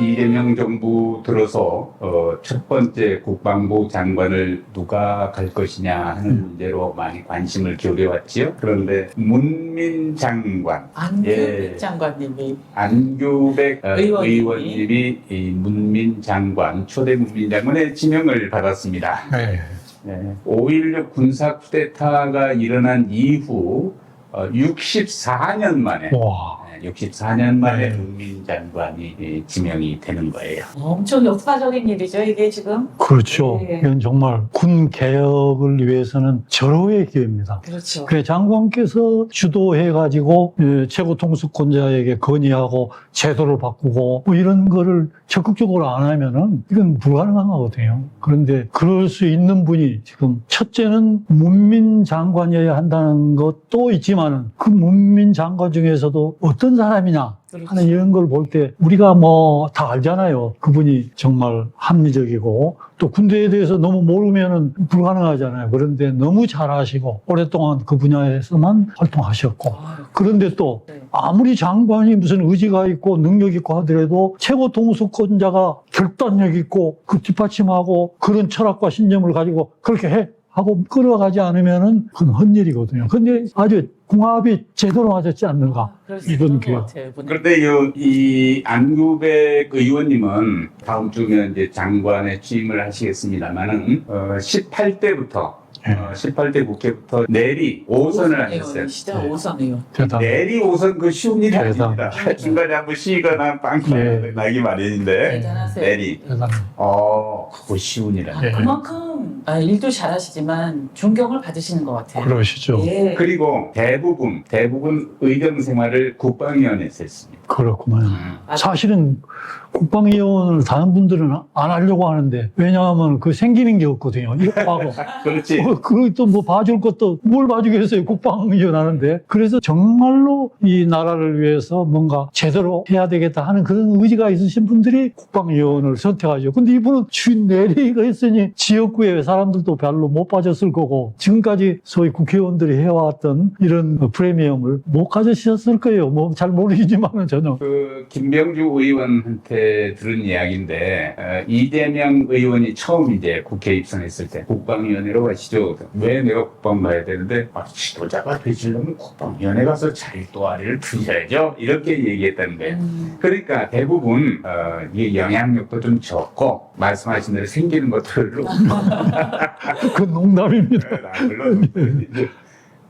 이재명 정부 들어서 첫 번째 국방부 장관을 누가 갈 것이냐 하는 문제로 많이 관심을 기울여왔지요. 그런데 문민 장관, 안규백 장관님이 안규백 의원님이 의원님이 이 문민 장관, 초대 문민 장관의 지명을 받았습니다. 네. 5.16 군사 쿠데타가 일어난 이후 64년 만에 와. 64년 만에 네. 문민 장관이 지명이 되는 거예요. 엄청 역사적인 일이죠, 이게 지금. 그렇죠. 네. 이건 정말 군 개혁을 위해서는 절호의 기회입니다. 그렇죠. 그래 장관께서 주도해가지고 최고 통수권자에게 건의하고 제도를 바꾸고 뭐 이런 거를 적극적으로 안 하면은 이건 불가능한 거거든요. 그런데 그럴 수 있는 분이 지금 첫째는 문민 장관이어야 한다는 것도 있지만은 그 문민 장관 중에서도 어떤 사람이냐 하는 이런 걸 볼 때 우리가 뭐 다 알잖아요. 그분이 정말 합리적이고 또 군대에 대해서 너무 모르면은 불가능하잖아요. 그런데 너무 잘하시고 오랫동안 그 분야에서만 활동하셨고 그런데 또 네. 아무리 장관이 무슨 의지가 있고 능력 있고 하더라도 최고 통수권자가 결단력 있고 그 뒷받침하고 그런 철학과 신념을 가지고 그렇게 해 하고 끌어가지 않으면은 그건 헛일이거든요. 근데 아주 궁합이 제대로 맞았지 않는가. 이번 기회. 그런데 이 안규백 의원님은 다음 주면 이제 장관에 취임을 하시겠습니다만은 18대부터 18대 국회부터 내리 5선을 하셨어요. 시작 5선 의원. 대단. 내리 5선 그 쉬운 일이 대단. 아닙니다. 중간에 한번 시거나 빵 네. 나기 마련인데 대단하세요. 내리. 대단. 그거 쉬운 일 아니에요. 네. 그만큼 일도 잘하시지만 존경을 받으시는 것 같아요. 그러시죠. 예. 그리고 대부분 의정 생활을 국방위원회에서 했습니다. 그렇구만. 맞아요. 사실은 국방위원을 다른 분들은 안 하려고 하는데 왜냐하면 그 생기는 게 없거든요. 이거 하고 그렇지. 그또 뭐 봐줄 것도 뭘 봐주겠어요. 국방위원 하는데 그래서 정말로 이 나라를 위해서 뭔가 제대로 해야 되겠다 하는 그런 의지가 있으신 분들이 국방위원을 선택하죠. 근데 이분은 주인 내리가 했으니 지역구에 사람들도 별로 못 빠졌을 거고 지금까지 소위 국회의원들이 해왔던 이런 프리미엄을 못 가지셨을 거예요. 뭐 잘 모르겠지만은 전혀. 그 김병주 의원한테 들은 이야기인데 이재명 의원이 처음 이제 국회에 입성했을 때 국방위원회로 가시죠. 왜 내가 국방 가야 되는데 지도자가 되시려면 국방위원회 가서 자리 또아리를 푸셔야죠. 이렇게 얘기했다는 거예요. 그러니까 대부분 이게 영향력도 좀 적고 말씀하신 대로 생기는 것들로 그건 농담입니다. 물론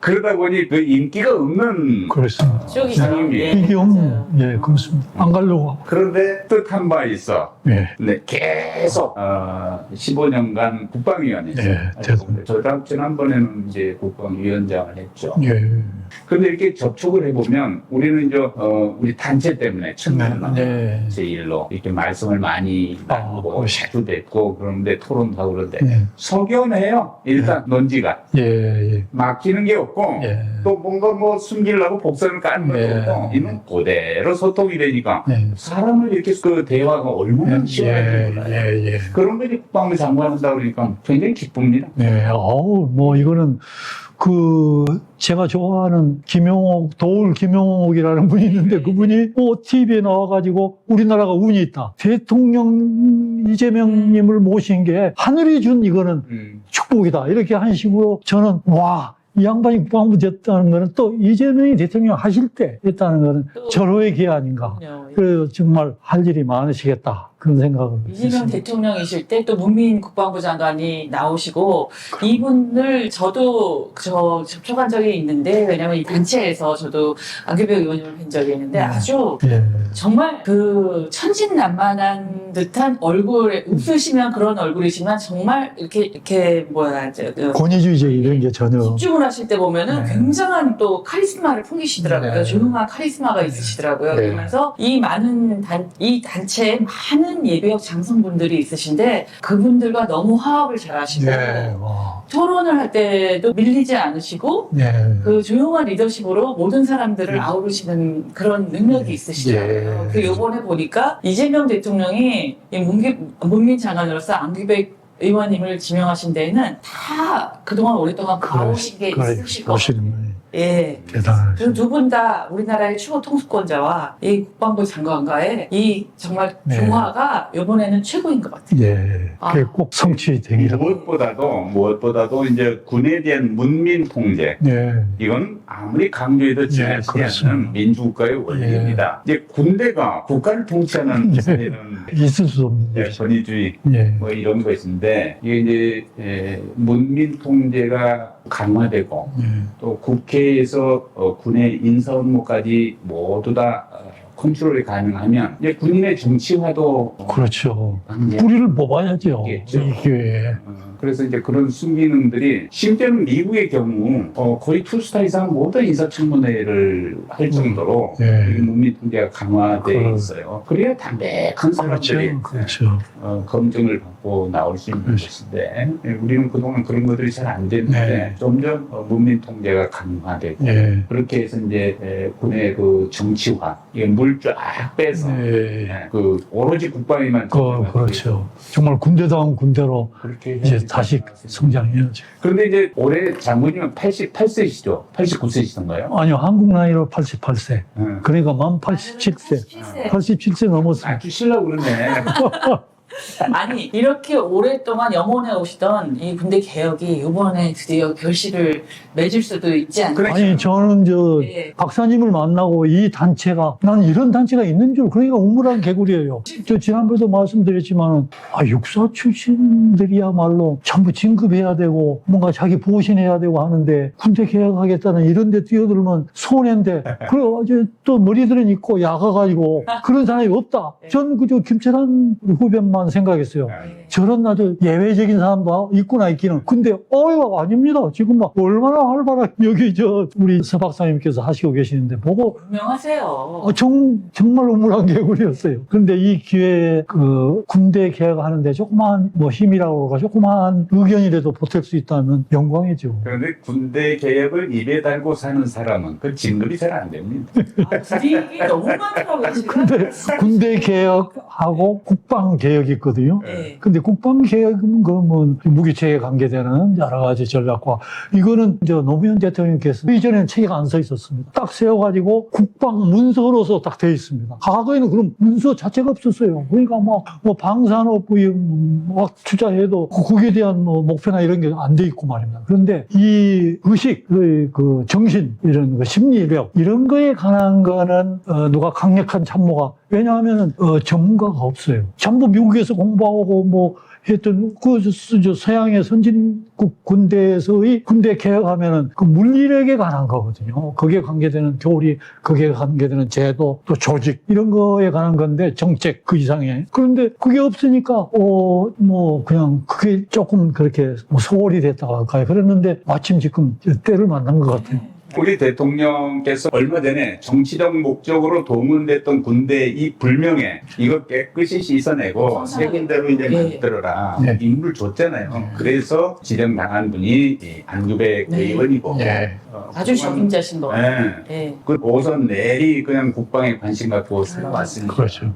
그러다 보니 그 인기가 없는 그렇습니다. 쪽이죠. 예. 이게 없는, 맞아요. 예, 그렇습니다. 안 가려고 하고. 그런데 뜻한 바 있어. 예. 네, 계속 15년간 국방위원회에서 예, 지난번에는 이제 국방위원장을 했죠. 예. 그런데 이렇게 접촉을 해보면 우리는 이제 우리 단체 때문에 천만 네. 제 일로 이렇게 말씀을 많이 나누고 그러시죠. 자주 뵙고 그런데 토론도 하고 그런데 예. 석연해요. 일단 논지가 예. 막히는 게 없고 예. 또 뭔가 뭐 숨기려고 복선을 까는 것도 예. 없고 이는 그대로 소통이 되니까 예. 사람을 이렇게 그 대화가 얼마나 시원한지 몰라요. 예. 그런 분이 국방부 장관한다 그러니까 굉장히 기쁩니다. 네, 뭐, 이거는, 제가 좋아하는 도울 김용옥이라는 분이 있는데 그분이 TV에 나와가지고 우리나라가 운이 있다. 대통령 이재명님을 모신 게 하늘이 준 이거는 축복이다. 이렇게 한 식으로 저는, 이 양반이 국방부 됐다는 거는 또 이재명이 대통령 하실 때 됐다는 거는 절호의 기회 아닌가. 그래서 정말 할 일이 많으시겠다. 그런 생각을 이재명 했습니다. 대통령이실 때 또 문민 국방부 장관이 나오시고 이분을 저도 접촉한 적이 있는데 왜냐면 이 단체에서 저도 안규백 의원님을 뵌 적이 있는데 아주 예. 정말 그 천진난만한 듯한 얼굴에 웃으시면 그런 얼굴이지만 정말 이렇게 권위주의 이런 게 전혀. 집중을 하실 때 보면은 네. 굉장한 또 카리스마를 풍기시더라고요. 네. 조용한 카리스마가 있으시더라고요. 네. 그러면서 이 단체에 많은 예비역 장성분들이 있으신데 그분들과 너무 화합을 잘 하시고 네, 와. 토론을 할 때도 밀리지 않으시고 네. 그 조용한 리더십으로 모든 사람들을 아우르시는 그런 능력이 있으시더라고요. 예. 그 요번에 보니까 이재명 대통령이 이 문민 장관으로서 안규백 의원님을 지명하신 데에는 다 그동안 오랫동안 봐오신 게 있으실 것 같아요. 예. 대단하죠. 그리고 두 분 다 우리나라의 최고 통수권자와 이 국방부 장관과의 이 정말 네. 조화가 이번에는 최고인 것 같아요. 예, 그게 꼭 성취되기를. 무엇보다도 이제 군에 대한 문민 통제. 네, 이건 아무리 강조해도 지나치지 그렇습니다. 않는 민주국가의 원리입니다. 이제 군대가 국가를 통치하는 네. 사회는 있을 수 없는 이제 거죠. 권위주의 예, 뭐 이런 것인데 이게 이제 문민 통제가 강화되고 예, 또 국회에서 군의 인사 업무까지 모두 다 컨트롤이 가능하면 이제 군인의 정치화도 그렇죠. 방지할 뿌리를 뽑아야죠. 있겠죠. 이 기회에. 그래서 이제 그런 순기능들이 심지어는 미국의 경우 거의 투스타 이상 모든 인사청문회를 할 정도로 예. 이 문민 통제가 강화되어 그럼. 있어요. 그래야 담백한 사람들이 그렇죠. 검증을 받고 나올 수 있는 그렇죠. 것인데 우리는 그동안 그런 것들이 잘 안 됐는데 네. 점점 문민 통제가 강화되고 예. 그렇게 해서 이제 군의 그 정치화 이게 물 쫙 빼서 예. 그 오로지 국방에만 그렇죠. 정말 군대다운 군대로 그렇게 이제 해야지. 다시 성장해야죠. 그런데 이제 올해 장군님은 88세시죠? 89세시던가요? 아니요, 한국 나이로 88세. 그러니까 만 87세. 87세 넘었어요. 아주 실라고 그러네. 아니 이렇게 오랫동안 염원해 오시던 이 군대 개혁이 이번에 드디어 결실을 맺을 수도 있지 않나. 그래. 아니, 저는 예. 박사님을 만나고 이 단체가, 난 이런 단체가 있는 줄, 그러니까 우물한 개구리예요. 저 지난번에도 말씀드렸지만, 육사 출신들이야말로 전부 진급해야 되고, 뭔가 자기 보신해야 되고 하는데, 군대 개혁하겠다는 이런 데 뛰어들면 손해인데, 그리고 이제 또 머리들은 있고, 야가가지고, 그런 사람이 없다. 전 그저 김철한 후배만 생각했어요. 저런 아주 예외적인 사람도 있구나 있기는. 근데 아닙니다. 지금 막 얼마나 활발하게 여기 우리 서 박사님께서 하시고 계시는데 보고 분명하세요. 정말 우물한 개구리였어요. 그런데 이 기회에 그 군대 개혁하는데 조그마한 힘이라고 그러고 조그마한 의견이라도 보탤 수 있다면 영광이죠. 그런데 군대 개혁을 입에 달고 사는 사람은 그 진급이 잘 안 됩니다. 불이익이 너무 많더라고요 지금. 근데 군대 개혁하고 국방 개혁이 있거든요. 네. 근데 국방 개혁은 그러면 무기체에 관계되는 여러 가지 전략과 이거는 이제 노무현 대통령께서 이전에는 체계가 안 서 있었습니다. 딱 세워가지고 국방 문서로서 딱 돼 있습니다. 과거에는 그럼 문서 자체가 없었어요. 그러니까 뭐 방산업 막 투자해도 거기에 대한 목표나 이런 게 안 돼 있고 말입니다. 그런데 이 의식, 그 정신, 이런 그 심리력 이런 거에 관한 거는 누가 강력한 참모가 왜냐하면 전문가가 없어요. 전부 미국에서 공부하고 했던 서양의 선진국 군대에서의 군대 개혁하면은 그 물리력에 관한 거거든요. 거기에 관계되는 교리, 거기에 관계되는 제도, 또 조직 이런 거에 관한 건데 정책 그 이상의. 그런데 그게 없으니까 그냥 그게 조금 그렇게 소홀히 됐다고 할까요? 그랬는데 마침 지금 때를 만난 것 같아요. 우리 대통령께서 얼마 전에 정치적 목적으로 동원됐던 군대 이 불명예 이거 깨끗이 씻어내고 색인대로 이제 만들어라 네. 임무를 줬잖아요. 그래서 지령당한 분이 이 안규백 네. 의원이고 네. 아주 적임자신 것 같아요. 네. 네. 그 오선 내리 그냥 국방에 관심 갖고 살아왔으니까 그렇죠.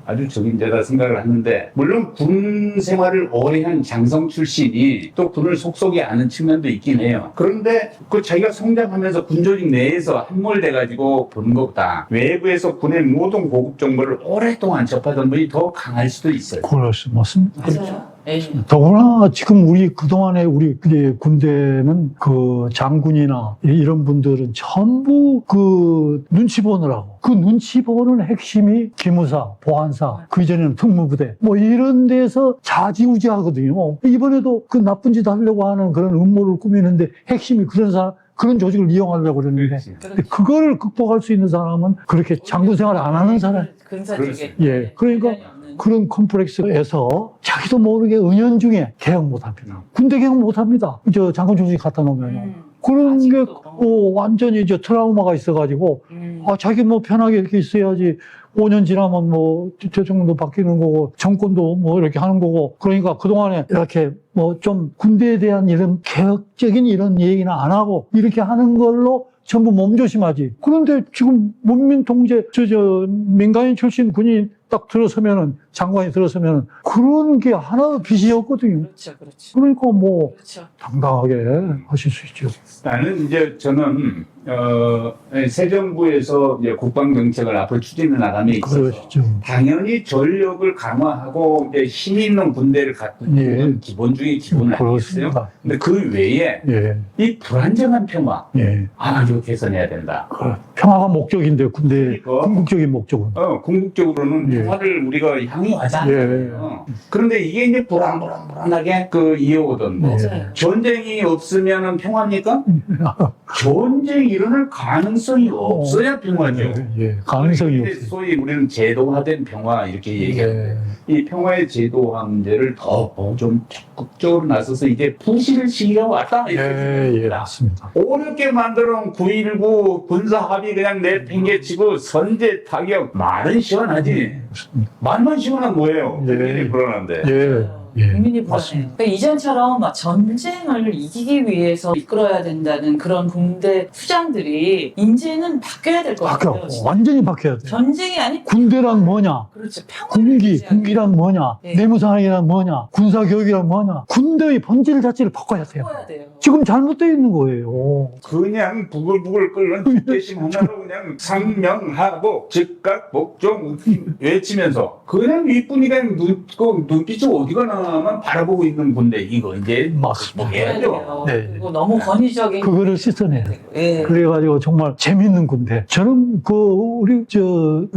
아주 적임자다 생각을 하는데 물론 군 생활을 오래 한 장성 출신이 또 군을 속속이 아는 측면도 있긴 해요. 그런데 그 자기가 성장하면서 군 조직 내에서 함몰돼가지고 보는 것보다 외부에서 군의 모든 고급 정보를 오랫동안 접하던 분이 더 강할 수도 있어요. 그렇습니다. 맞습니다. 맞아요. 네. 더구나 지금 그동안에 우리 군대는 그 장군이나 이런 분들은 전부 그 눈치 보느라고 그 눈치 보는 핵심이 기무사, 보안사, 그 이전에는 특무부대 이런 데서 좌지우지하거든요. 이번에도 그 나쁜 짓 하려고 하는 그런 음모를 꾸미는데 핵심이 그런 조직을 이용하려고 그러는데 그렇지. 근데 그거를 극복할 수 있는 사람은 그렇게 장군 생활을 안 하는 사람. 근사 쪽에. 예, 그러니까 그런 컴플렉스에서 자기도 모르게 은연중에 개혁 못합니다. 군대 개혁 못합니다. 장군 조직 갖다 놓으면. 그런 게 완전히 트라우마가 있어가지고 자기 편하게 이렇게 있어야지 5년 지나면 대통령도 바뀌는 거고 정권도 이렇게 하는 거고 그러니까 그동안에 이렇게 좀 군대에 대한 이런 개혁적인 이런 얘기는 안 하고 이렇게 하는 걸로 전부 몸조심하지. 그런데 지금 문민 통제 민간인 출신 군인 딱 들어서면은, 장관이 들어서면은 그런 게 하나도 빛이 없거든요. 그렇죠, 그렇죠. 그러니까 뭐 그렇죠. 당당하게 하실 수 있죠. 나는 이제 저는 새 정부에서 이제 국방 정책을 앞으로 추진해 나감에 있어서 그러시죠. 당연히 전력을 강화하고 이제 힘 있는 군대를 갖는 예. 건 기본 중에 기본 아니겠어요? 그렇습니다. 근데 그 외에 예, 이 불안정한 평화 예. 이거 개선해야 된다. 평화가 목적인데, 근데 그러니까. 궁극적인 목적은. 궁극적으로는 예. 평화를 우리가 향유하잖아요. 그런데 이게 이제 불안하게 이어오던 뭐. 예. 맞아요. 전쟁이 없으면은 평화입니까? 전쟁이 일어날 가능성이 없어야 평화죠. 예, 가능성이 근데 없어요. 소위 우리는 제도화된 평화 이렇게 얘기하는데 이 평화의 제도화 문제를 더 좀 적극적으로 나서서 이제 부실 시기가 왔다 이렇게 생각합니다. 맞습니다. 어렵게 만들어놓은 9.19 군사 합의 그냥 내팽개치고 선제 타격 말은 시원하지 말만 시원한 뭐예요? 예. 국민이 불안한데. 예, 예. 국민이 불안해요. 맞습니다. 그러니까 이전처럼 막 전쟁을 이기기 위해서 이끌어야 된다는 그런 군대 수장들이 이제는 바뀌어야 될 것 바뀌어. 같아요. 완전히 바뀌어야 돼. 전쟁이 아닌 군대란 뭐냐? 그렇죠. 평화를 유지하기. 군기란 뭐냐? 네. 내무상황이란 뭐냐? 군사교육이란 뭐냐? 군대의 본질 자체를 바꿔야 돼요. 바꿔야 돼요. 지금 잘못되어 있는 거예요. 그냥 부글부글 끓는 국제심 하나로 그냥 상명하복 즉각 복종 외치면서 그냥 윗분이가 눈빛이 어디가 나만 바라보고 있는 건데 이거 이제 맞습니다. 바꿔야 해야죠. 돼요. 네. 그리고 너무 권위적인 그거를 씻어내야 돼. 예. 그래가지고 정말 재밌는 군대. 저는 우리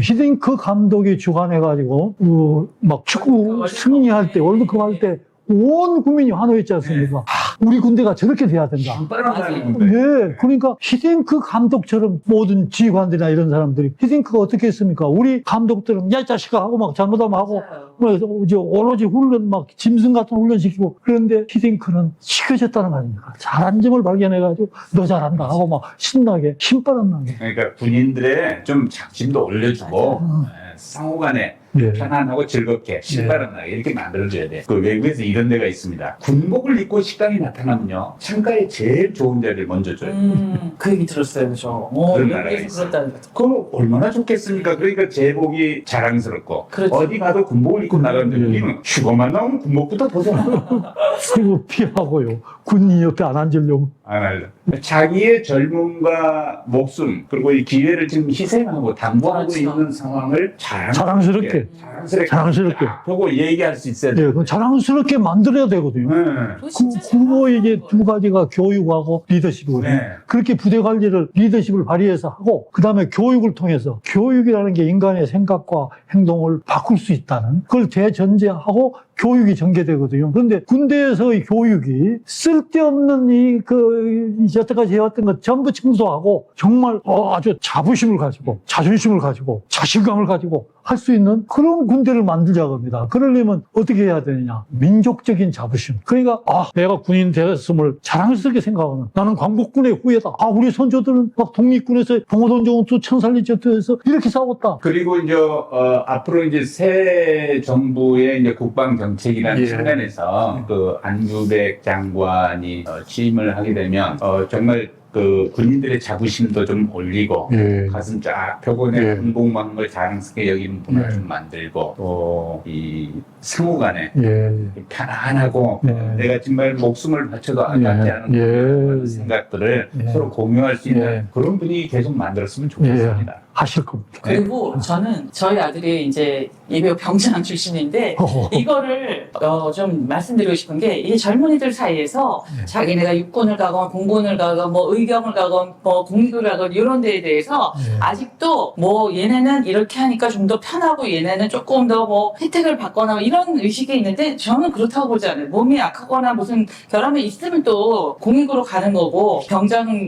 히딩크 감독이 주관해가지고 막 축구 승리할 때 월드컵 할 때 온 국민이 환호했지 않습니까? 우리 군대가 저렇게 돼야 된다. 빨아나는 건데. 네, 그러니까 히딩크 감독처럼 모든 지휘관들이나 이런 사람들이 히딩크가 어떻게 했습니까? 우리 감독들은 야 이 자식아 하고 막 잘못하면 하고 맞아요. 뭐 이제 오로지 훈련 막 짐승 같은 훈련 시키고 그런데 히딩크는 시켜졌다는 거 아닙니까? 잘한 점을 발견해가지고 너 잘한다 하고 막 신나게 신바람 나게. 그러니까 군인들의 좀 작심도 올려주고 맞아요. 상호간에 예. 편안하고 즐겁게 신바람 나게 이렇게 만들어줘야 돼. 그 외국에서 이런 데가 있습니다. 군복을 입고 식당에 나타나면요 창가에 제일 좋은 자리를 먼저 줘요. 그 얘기 들었어요, 저. 그런 나라가 여기서 있어요. 그렇다는 그럼 얼마나 좋겠습니까? 그러니까 제복이 자랑스럽고 그렇죠. 어디 가도 군복을 입고 나가는데 예. 우리는 휴가만 나오면 군복부터 벗어나. 그리고 피하고요. 군인 옆에 안 앉으려고. 안 할래. 자기의 젊음과 목숨 그리고 이 기회를 지금 희생하고 담보하고 그렇죠. 있는 상황을 자랑스럽게. 자랑스럽게. 보고 얘기할 수 있어야 돼. 예, 그 자랑스럽게 만들어야 되거든요. 그거 진짜 그거에 두 가지가 교육하고 리더십이거든요. 네. 그렇게 부대 관리를 리더십을 발휘해서 하고 그다음에 교육을 통해서 교육이라는 게 인간의 생각과 행동을 바꿀 수 있다는 그걸 대전제하고 교육이 전개되거든요. 그런데 군대에서의 교육이 쓸데없는 여태까지 해왔던 것 전부 청소하고 정말 아주 자부심을 가지고 자존심을 가지고 자신감을 가지고 할 수 있는 그런 군대를 만들자고 합니다. 그러려면 어떻게 해야 되느냐? 민족적인 자부심. 그러니까 내가 군인 되었음을 자랑스럽게 생각하는 나는 광복군의 후예다. 우리 선조들은 막 독립군에서 봉오동 전투, 천살리 전투에서 이렇게 싸웠다. 그리고 이제 앞으로 이제 새 정부의 이제 국방 정책이라는 예. 측면에서 그 안규백 장관이 취임을 하게 되면 정말 그 군인들의 자부심도 좀 올리고 예. 가슴 쫙 펴고 내 예. 군복무한 걸 자랑스럽게 여기는 문화 예. 좀 만들고 또 이 상호간에 예. 편안하고 예. 내가 정말 목숨을 바쳐도 예. 아깝지 않은 예. 그런 생각들을 예. 서로 공유할 수 있는 예. 그런 분위기 계속 만들었으면 좋겠습니다. 하실 겁니다. 그리고 저는 저희 아들이 이제 예비역 병장 출신인데 이거를 좀 말씀드리고 싶은 게 이 젊은이들 사이에서 네. 자기네가 육군을 가건 공군을 가건 뭐 의경을 가건 뭐 공익을 가건 이런 데에 대해서 네. 아직도 뭐 얘네는 이렇게 하니까 좀 더 편하고 얘네는 조금 더 뭐 혜택을 받거나 이런 의식이 있는데 저는 그렇다고 보지 않아요. 몸이 약하거나 무슨 결함이 있으면 또 공익으로 가는 거고 병장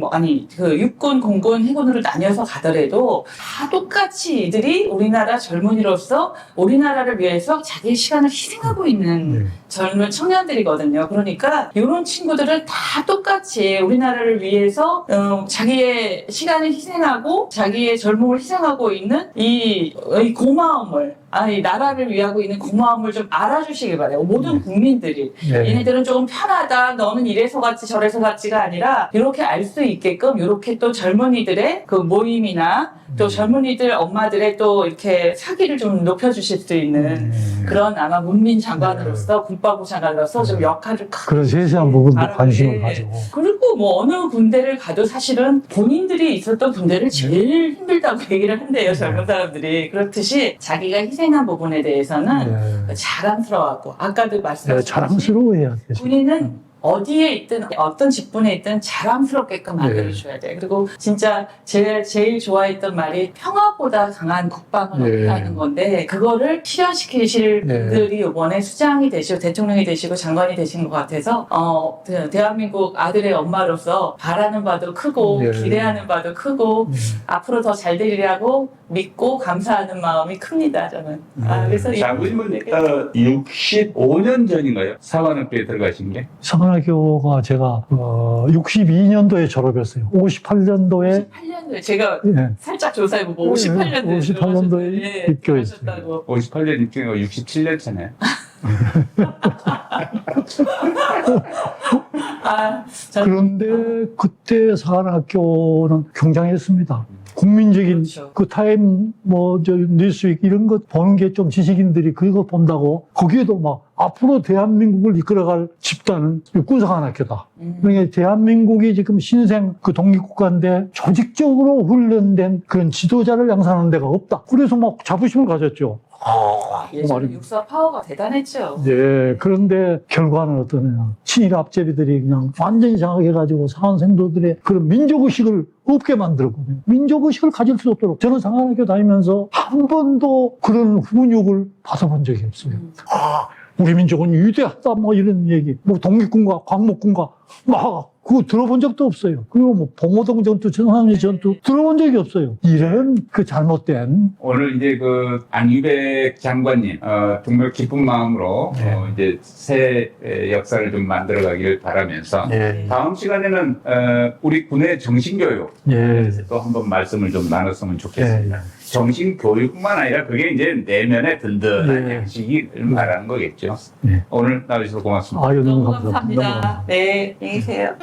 그 육군, 공군, 해군으로 나뉘어서 가더라도 다 똑같이 이들이 우리나라 젊은이로서 우리나라를 위해서 자기의 시간을 희생하고 있는 네. 젊은 청년들이거든요. 그러니까 이런 친구들은 다 똑같이 우리나라를 위해서 자기의 시간을 희생하고 자기의 젊음을 희생하고 있는 이 고마움을 이 나라를 위하고 있는 고마움을 좀 알아주시길 바래요. 모든 국민들이. 네. 얘네들은 조금 편하다. 너는 이래서 갔지 저래서 갔지가 아니라 이렇게 알 수 있게끔 이렇게 또 젊은이들의 그 모임이나 또 젊은이들 엄마들의 또 이렇게 사기를 좀 높여주실 수 있는 그런 아마 문민 장관으로서 군법부 장관으로서 좀 역할을 그런 세세한 부분도 바라는데, 관심을 가지고. 그리고 뭐 어느 군대를 가도 사실은 본인들이 있었던 군대를 제일 힘들다고 얘기를 한대요, 젊은 사람들이. 그렇듯이 자기가 희생한 부분에 대해서는 자랑스러워하고 아까도 말씀하셨듯이 자랑스러워해야 되죠. 군인은 어디에 있든 어떤 직분에 있든 자랑스럽게끔 만들어줘야 돼. 그리고 진짜 제일 좋아했던 말이 평화보다 강한 국방은 없다는 건데 그거를 실현시키실 분들이 이번에 수장이 되시고 대통령이 되시고 장관이 되신 것 같아서 대한민국 아들의 엄마로서 바라는 바도 크고 기대하는 바도 크고 앞으로 더 잘 되리라고 믿고 감사하는 마음이 큽니다. 저는. 그래서 장군님은 65년 전인가요? 사관학교에 들어가신 게? 사관학교가 제가 62년도에 졸업했어요. 58년도에 58년도에 제가 예. 살짝 조사해보고 58년도에 58년도에 입교했어요. 58년 입증이고 67년 차네요. 그런데 그때 사관학교는 굉장했습니다. 국민적인 그렇죠. 그 타임 뉴스윅 이런 것 보는 게 좀 지식인들이 그거 본다고 거기에도 막 앞으로 대한민국을 이끌어갈 집단은 군사관학교다. 그러니까 대한민국이 지금 신생 그 독립국가인데 조직적으로 훈련된 그런 지도자를 양산하는 데가 없다. 그래서 막 자부심을 가졌죠. 예전 육사 파워가 대단했죠. 네, 그런데 결과는 어떠냐. 친일 앞제비들이 그냥 완전히 장악해가지고 사관생도들의 그런 민족의식을 없게 만들었거든요. 민족의식을 가질 수 없도록. 저는 사관학교 다니면서 한 번도 그런 훈육을 받아본 적이 없어요. 우리 민족은 위대하다, 뭐 이런 얘기. 뭐 독립군과 광목군과 막 그거 들어본 적도 없어요. 그리고 뭐 봉오동 전투, 천안리 전투 들어본 적이 없어요. 이런 그 잘못된. 오늘 이제 그 안유백 장관님 정말 기쁜 마음으로 이제 새 역사를 좀 만들어가길 바라면서 다음 시간에는 우리 군의 정신교육 또 한번 말씀을 좀 나눴으면 좋겠습니다. 정신교육뿐만 아니라 그게 이제 내면의 든든한 양식을 말하는 거겠죠. 오늘 나와주셔서 고맙습니다. 아유, 너무 너무 감사합니다. 감사합니다. 네, 안녕히 계세요.